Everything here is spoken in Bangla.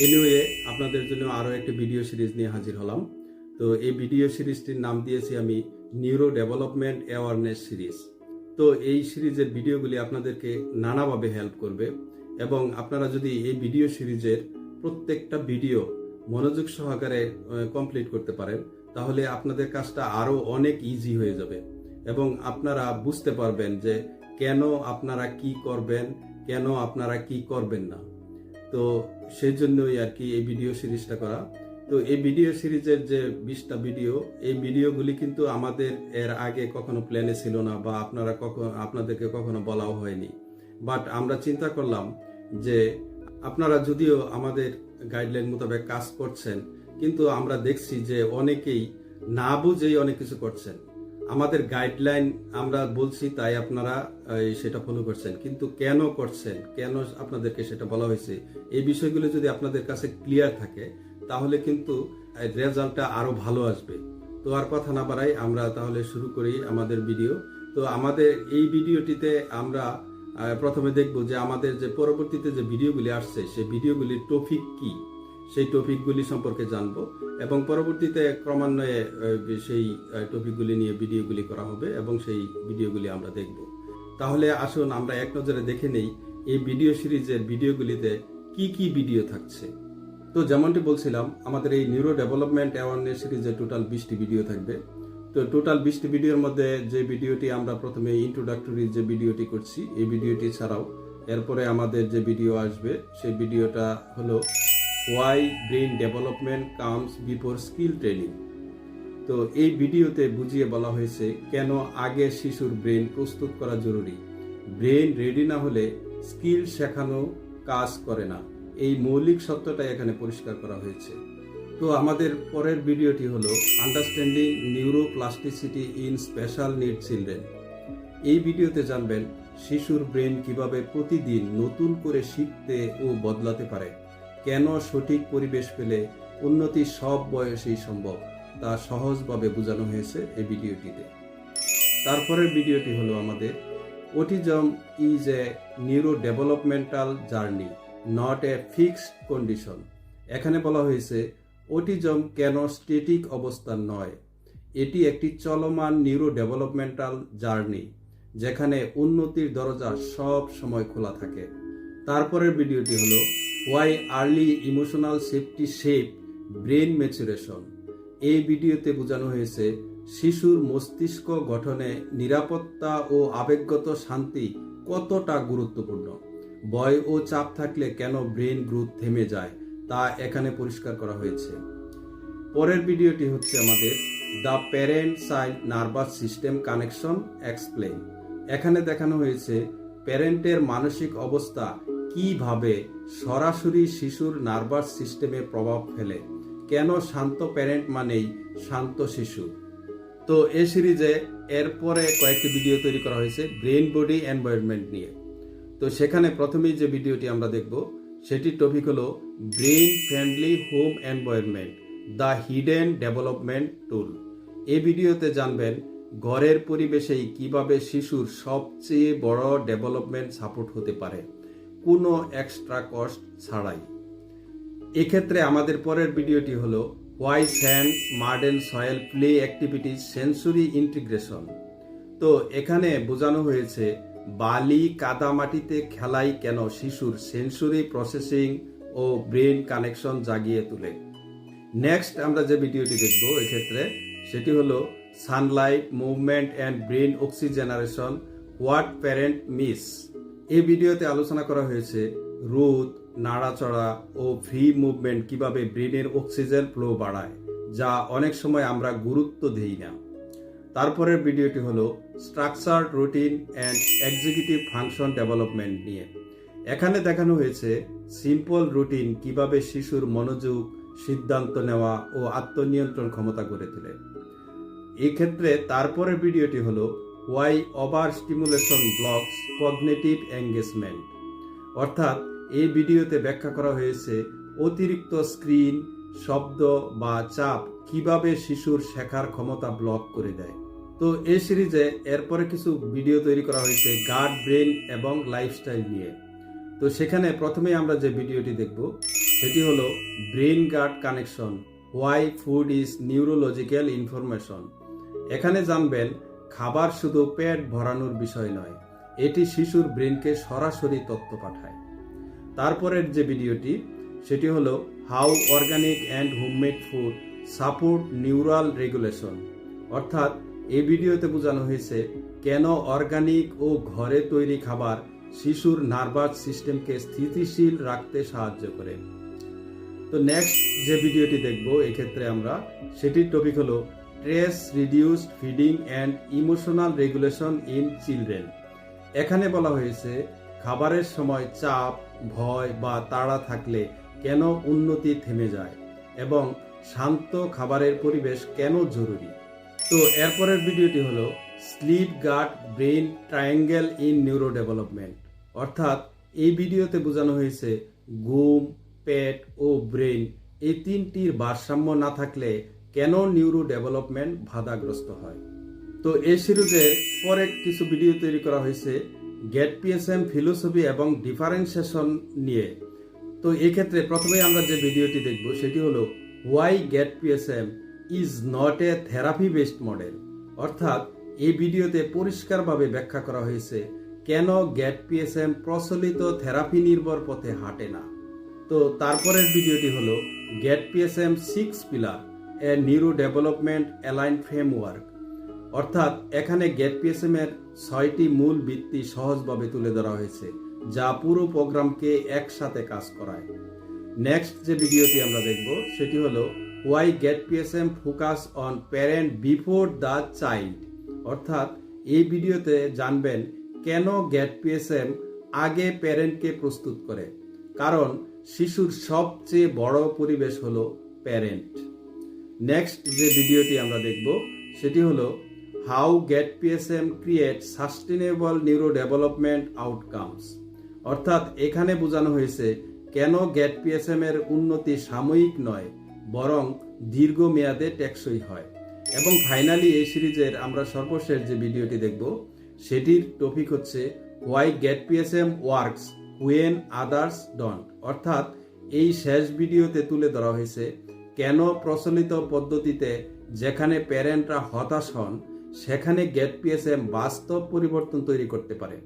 এনিওয়ে আপনাদের জন্য আরও একটি ভিডিও সিরিজ নিয়ে হাজির হলাম। তো এই ভিডিও সিরিজটির নাম দিয়েছি আমি নিউরো ডেভেলপমেন্ট অ্যাওয়ারনেস সিরিজ। তো এই সিরিজের ভিডিওগুলি আপনাদেরকে নানাভাবে হেল্প করবে এবং আপনারা যদি এই ভিডিও সিরিজের প্রত্যেকটা ভিডিও মনোযোগ সহকারে কমপ্লিট করতে পারেন তাহলে আপনাদের কাজটা আরও অনেক ইজি হয়ে যাবে এবং আপনারা বুঝতে পারবেন যে কেন আপনারা কি করবেন, কেন আপনারা কি করবেন না। তো সেই জন্যই আর কি এই ভিডিও সিরিজটা করা। তো এই ভিডিও সিরিজের যে 20টা ভিডিও, এই ভিডিওগুলি কিন্তু আমাদের এর আগে কখনো প্ল্যানে ছিল না বা আপনাদেরকে কখনো বলাও হয়নি। বাট আমরা চিন্তা করলাম যে আপনারা যদিও আমাদের গাইডলাইন মোতাবেক কাজ করছেন, কিন্তু আমরা দেখছি যে অনেকেই না বুঝেই অনেক কিছু করছেন। আমাদের গাইডলাইন আমরা বলছি তাই আপনারা সেটা ফলো করছেন, কিন্তু কেন করছেন, কেন আপনাদেরকে সেটা বলা হয়েছে, এই বিষয়গুলো যদি আপনাদের কাছে ক্লিয়ার থাকে তাহলে কিন্তু রেজাল্টটা আরো ভালো আসবে। তো আর কথা না বাড়াই, আমরা তাহলে শুরু করি আমাদের ভিডিও। তো আমাদের এই ভিডিওটিতে আমরা প্রথমে দেখব যে আমাদের যে পরবর্তীতে যে ভিডিওগুলি আসছে সেই ভিডিওগুলির টপিক কি, সেই টপিকগুলি সম্পর্কে জানবো এবং পরবর্তীতে ক্রমান্বয়ে সেই টপিকগুলি নিয়ে ভিডিওগুলি করা হবে এবং সেই ভিডিওগুলি আমরা দেখব। তাহলে আসুন আমরা এক নজরে দেখে নেই এই ভিডিও সিরিজের ভিডিওগুলিতে কি কি ভিডিও থাকছে। তো যেমনটি বলছিলাম, আমাদের এই নিউরো ডেভেলপমেন্ট অ্যাওয়ারনেস সিরিজে টোটাল 20টি ভিডিও থাকবে। তো টোটাল 20টি ভিডিওর মধ্যে যে ভিডিওটি আমরা প্রথমে ইন্ট্রোডাক্টরি যে ভিডিওটি করছি, এই ভিডিওটি ছাড়াও এরপরে আমাদের যে ভিডিও আসবে সেই ভিডিওটা হলো why brain development comes before skill training. তো এই ভিডিওতে বুঝিয়ে বলা হয়েছে কেন আগে শিশুর ব্রেন প্রস্তুত করা জরুরি। ব্রেন রেডি না হলে স্কিল শেখানো কাজ করে না, এই মৌলিক সত্যটা এখানে পরিষ্কার করা হয়েছে। তো আমাদের পরের ভিডিওটি হলো understanding neuroplasticity in special need children. এই ভিডিওতে জানবেন শিশুর ব্রেন কিভাবে প্রতিদিন নতুন করে শিখতে ও বদলাতে পারে, কেন সঠিক পরিবেশ পেলে উন্নতি সব বয়সেই সম্ভব, তা সহজভাবে বোঝানো হয়েছে এই ভিডিওটিতে। তারপরের ভিডিওটি হলো আমাদের autism is a neuro developmental journey not a fixed condition. এখানে বলা হয়েছে অটিজম কেন স্ট্যাটিক অবস্থান নয়, এটি একটি চলমান নিউরো ডেভেলপমেন্টাল জার্নি যেখানে উন্নতির দরজা সব সময় খোলা থাকে। তারপরের ভিডিওটি হলো why early emotional safety shape brain maturation. এই ভিডিওতে বোঝানো হয়েছে শিশুর মস্তিষ্ক গঠনে নিরাপত্তা ও আবেগগত শান্তি কতটা গুরুত্বপূর্ণ। ভয় ও চাপ থাকলে কেন ব্রেন গ্রোথ থেমে যায় তা এখানে পরিষ্কার করা হয়েছে। পরের ভিডিওটি হচ্ছে আমাদের the parent child nervous system connection explain. এখানে দেখানো হয়েছে প্যারেন্টের মানসিক অবস্থা কিভাবে সরাসরি শিশুর নার্ভাস সিস্টেমে প্রভাব ফেলে, কেন শান্ত প্যারেন্ট মানেই শান্ত শিশু। তো এই সিরিজে এরপরে কয়েকটি ভিডিও তৈরি করা হয়েছে ব্রেন বডি এনভায়রনমেন্ট নিয়ে। তো সেখানে প্রথমেই যে ভিডিওটি আমরা দেখব সেটির টপিক হলো brain friendly home environment the hidden development tool. এই ভিডিওতে জানবেন ঘরের পরিবেশেই কিভাবে শিশুর সবচেয়ে বড় ডেভেলপমেন্ট সাপোর্ট হতে পারে কোনো এক্সট্রা কস্ট ছাড়াই। এক্ষেত্রে আমাদের পরের ভিডিওটি হলো why sand mud and soil play activities sensory integration. তো এখানে বোঝানো হয়েছে বালি কাদামাটিতে খেলাই কেন শিশুর সেন্সরি প্রসেসিং ও ব্রেন কানেকশন জাগিয়ে তোলে। নেক্সট আমরা যে ভিডিওটি দেখব এক্ষেত্রে সেটি হলো sunlight movement and brain oxygenation what parent miss. এই ভিডিওতে আলোচনা করা হয়েছে রোদ, নাড়াচড়া ও ফ্রি মুভমেন্ট কিভাবে ব্রেনের অক্সিজেন ফ্লো বাড়ায়, যা অনেক সময় আমরা গুরুত্ব দেই না। তারপরের ভিডিওটি হলো structured routine and executive function development নিয়ে। এখানে দেখানো হয়েছে সিম্পল রুটিন কিভাবে শিশুর মনোযোগ, সিদ্ধান্ত নেওয়া ও আত্মনিয়ন্ত্রণ ক্ষমতা গড়ে তোলে। এক্ষেত্রে তারপরের ভিডিওটি হলো why over stimulation blocks cognitive engagement. অর্থাৎ এই ভিডিওতে ব্যাখ্যা করা হয়েছে অতিরিক্ত স্ক্রিন, শব্দ বা চাপ কিভাবে শিশুর শেখার ক্ষমতা ব্লক করে দেয়। তো এই সিরিজে এরপরে কিছু ভিডিও তৈরি করা হয়েছে গার্ড ব্রেন এবং লাইফস্টাইল নিয়ে। তো সেখানে প্রথমেই আমরা যে ভিডিওটি দেখব সেটি হলো brain gut connection, why food is neurological information. এখানে জানবেন খাবার শুধু পেট ভরানোর বিষয় নয়, এটি শিশুর ব্রেনকে সরাসরি তথ্য পাঠায়। তারপরের যে ভিডিওটি সেটি হলো how organic and homemade food support neural regulation. অর্থাৎ এই ভিডিওতে বোঝানো হয়েছে কেন অর্গানিক ও ঘরে তৈরি খাবার শিশুর নার্ভাস সিস্টেমকে স্থিতিশীল রাখতে সাহায্য করে। তো নেক্সট যে ভিডিওটি দেখব এক্ষেত্রে আমরা সেটির টপিক হলো stress reduced feeding and emotional regulation in children. এখানে বলা হয়েছে খাবারের সময় চাপ, ভয় বা তাড়া থাকলে কেন উন্নতি থেমে যায় এবং শান্ত খাবারের পরিবেশ কেন জরুরি। তো এরপরের ভিডিওটি হলো sleep gut brain triangle in neuro development. অর্থাৎ এই ভিডিওতে বোঝানো হয়েছে ঘুম, পেট ও ব্রেন এই তিনটির ভারসাম্য না থাকলে কেন নিউরো ডেভেলপমেন্ট বাধাগ্রস্ত হয়। তো এই সিরিজের পরে কিছু ভিডিও তৈরি করা হয়েছে গেট পিএসএম ফিলোসফি এবং ডিফারেন্সিয়েশন নিয়ে। তো এই ক্ষেত্রে প্রথমেই আমরা যে ভিডিওটি দেখব সেটি হলো why get PSM is not a therapy based model. অর্থাৎ এই ভিডিওতে পরিষ্কারভাবে ব্যাখ্যা করা হয়েছে কেন গেট পিএসএম প্রচলিত থেরাপি নির্ভর পথে হাঁটে না। তো তারপরের ভিডিওটি হলো গেট পিএসএম 6 পিলার এ নিউরো ডেভেলপমেন্ট অ্যালাইন ফ্রেমওয়ার্ক। অর্থাৎ এখানে গেট পিএসএম এর 6টি মূল ভিত্তি সহজভাবে তুলে ধরা হয়েছে যা পুরো প্রোগ্রামকে একসাথে কাজ করায়। নেক্সট যে ভিডিওটি আমরা দেখব সেটি হলো why get PSM focus on parent before the child. অর্থাৎ এই ভিডিওতে জানবেন কেন গেট পিএসএম আগে প্যারেন্টকে প্রস্তুত করে, কারণ শিশুর সবচেয়ে বড় পরিবেশ হলো প্যারেন্ট। নেক্সট যে ভিডিওটি আমরা দেখব সেটি হলো how get PSM create sustainable neuro development outcomes. অর্থাৎ এখানে বোঝানো হয়েছে কেন গেট পিএসএম এর উন্নতি সাময়িক নয় বরং দীর্ঘমেয়াদে টেকসই হয়। এবং ফাইনালি এই সিরিজের আমরা সর্বশেষ যে ভিডিওটি দেখব সেটির টপিক হচ্ছে why get PSM works when others don't. অর্থাৎ এই শেষ ভিডিওতে তুলে ধরা হয়েছে কেন প্রচলিত পদ্ধতিতে যেখানে প্যারেন্টরা হতাশ হন সেখানে গেট পিএসএম বাস্তব পরিবর্তন তৈরি করতে পারে।